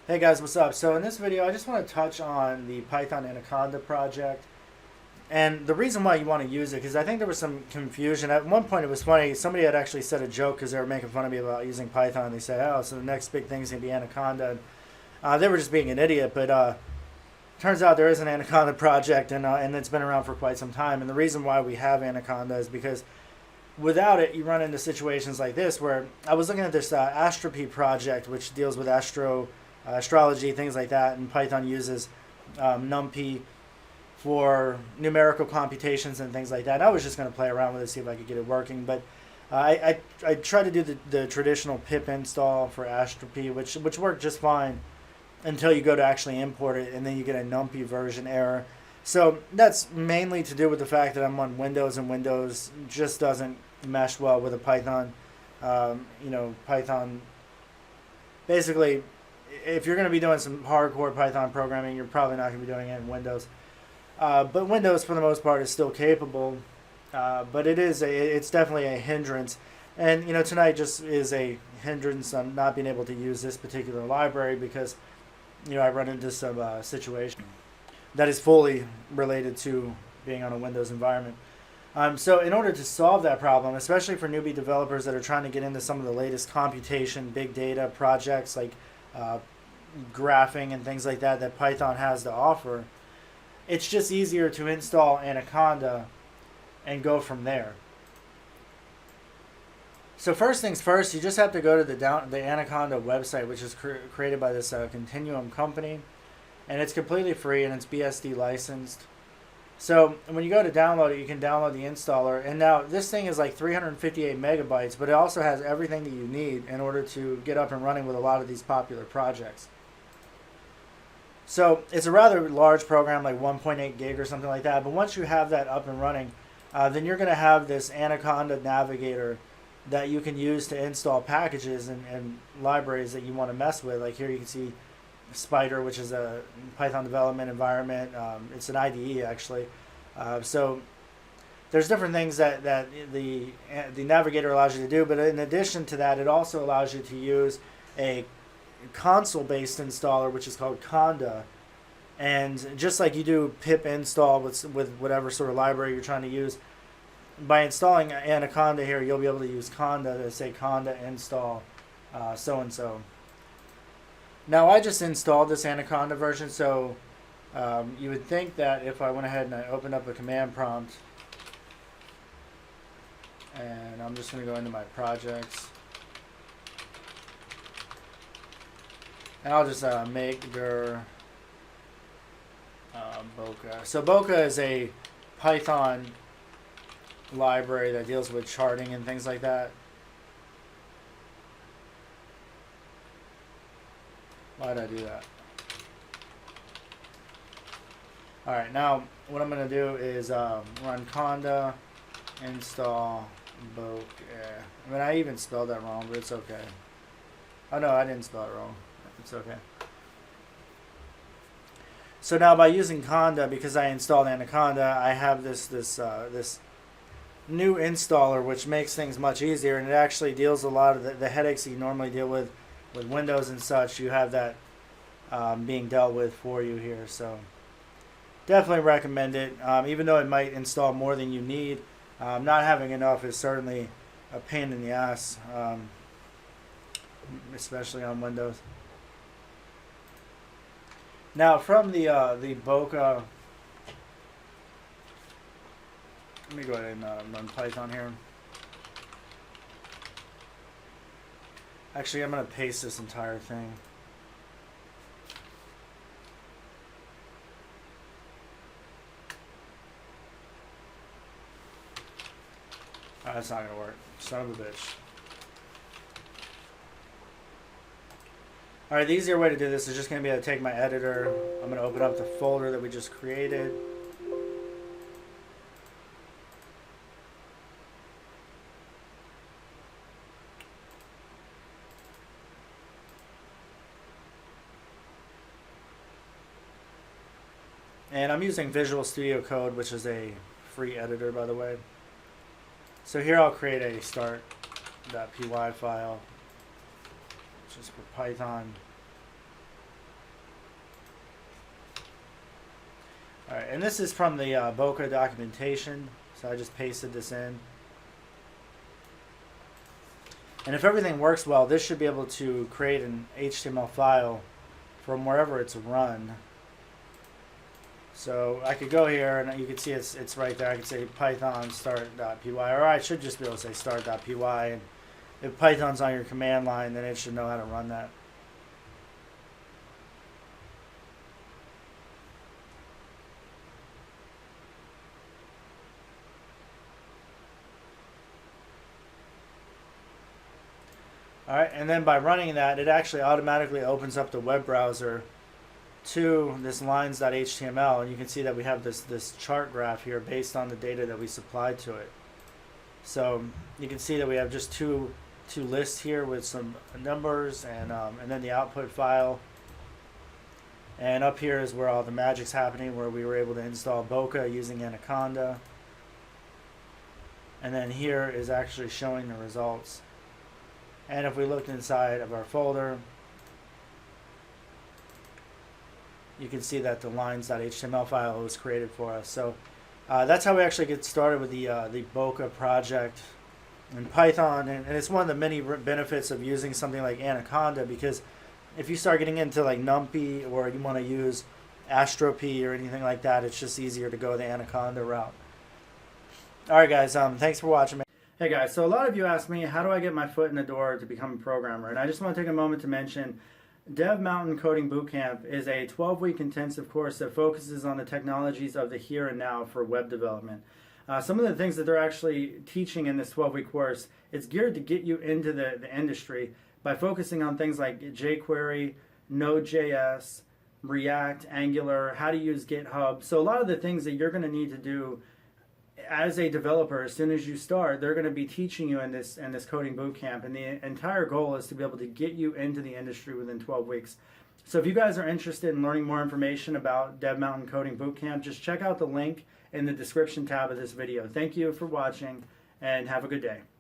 Hey guys, what's up? So in this video, I just want to touch on the Python Anaconda project. And the reason why you want to use it, because I think there was some confusion. At one point, it was funny. Somebody had actually said a joke because they were making fun of me about using Python. They said, oh, so the next big thing is going to be Anaconda. They were just being an idiot, but turns out there is an Anaconda project, and it's been around for quite some time. And the reason why we have Anaconda is because without it, you run into situations like this where I was looking at this Astropy project, which deals with astrology, things like that, and Python uses NumPy for numerical computations and things like that. And I was just going to play around with it, see if I could get it working, but I tried to do the traditional pip install for Astropy, which worked just fine until you go to actually import it, and then you get a NumPy version error. So that's mainly to do with the fact that I'm on Windows, and Windows just doesn't mesh well with a Python. Python. Basically, if you're going to be doing some hardcore Python programming, you're probably not going to be doing it in Windows. But Windows, for the most part, is still capable. But it's definitely a hindrance. And tonight just is a hindrance on not being able to use this particular library because I run into some situation that is fully related to being on a Windows environment. So in order to solve that problem, especially for newbie developers that are trying to get into some of the latest computation, big data projects like graphing and things like that Python has to offer, it's just easier to install Anaconda and go from there. So first things first, you just have to go to the Anaconda website, which is created by this Continuum company, and it's completely free and it's BSD licensed. So when you go to download it, you can download the installer, and now this thing is like 358 megabytes, but it also has everything that you need in order to get up and running with a lot of these popular projects. So it's a rather large program, like 1.8 gig or something like that, but once you have that up and running, then you're going to have this Anaconda navigator that you can use to install packages and libraries that you want to mess with. Like here you can see Spider, which is a Python development environment. It's an IDE actually. So there's different things that the navigator allows you to do, but in addition to that, it also allows you to use a console-based installer, which is called Conda. And just like you do pip install with whatever sort of library you're trying to use, by installing Anaconda here, you'll be able to use Conda to say Conda install so-and-so. Now, I just installed this Anaconda version, so you would think that if I went ahead and I opened up a command prompt, and I'm just going to go into my projects, and I'll just make dir Boca. So Boca is a Python library that deals with charting and things like that. Why did I do that? Alright, now what I'm going to do is run conda install boca. I mean, I even spelled that wrong, but it's okay. Oh no, I didn't spell it wrong. It's okay. So now by using conda, because I installed Anaconda, I have this new installer, which makes things much easier, and it actually deals a lot of the headaches that you normally deal with Windows and such. You have that being dealt with for you here. So definitely recommend it, even though it might install more than you need. Not having enough is certainly a pain in the ass, especially on Windows. Now from the Boca, let me go ahead and run Python here. Actually, I'm going to paste this entire thing. Oh, that's not going to work. Son of a bitch. Alright, the easier way to do this is just going to be to take my editor. I'm going to open up the folder that we just created. And I'm using Visual Studio Code, which is a free editor, by the way. So here I'll create a start.py file, which is for Python. All right, and this is from the Boca documentation, so I just pasted this in. And if everything works well, this should be able to create an HTML file from wherever it's run. So I could go here and you can see it's right there. I could say python start.py, or I should just be able to say start.py. And if Python's on your command line, then it should know how to run that. Alright, and then by running that, it actually automatically opens up the web browser to this lines.html, and you can see that we have this chart graph here based on the data that we supplied to it. So you can see that we have just two lists here with some numbers and then the output file. And up here is where all the magic's happening, where we were able to install Boca using Anaconda. And then here is actually showing the results. And if we looked inside of our folder, you can see that the lines.html file was created for us. So that's how we actually get started with the Boca project in Python. And it's one of the many benefits of using something like Anaconda, because if you start getting into like NumPy or you want to use AstroP or anything like that, it's just easier to go the Anaconda route. Alright guys, thanks for watching. Hey guys, so a lot of you asked me, how do I get my foot in the door to become a programmer? And I just want to take a moment to mention Dev Mountain Coding Bootcamp is a 12-week intensive course that focuses on the technologies of the here and now for web development. Some of the things that they're actually teaching in this 12-week course, it's geared to get you into the industry by focusing on things like jQuery, Node.js, React, Angular, how to use GitHub. So a lot of the things that you're going to need to do as a developer, as soon as you start, they're going to be teaching you in this coding bootcamp, and the entire goal is to be able to get you into the industry within 12 weeks. So if you guys are interested in learning more information about Dev Mountain Coding Bootcamp, just check out the link in the description tab of this video. Thank you for watching, and have a good day.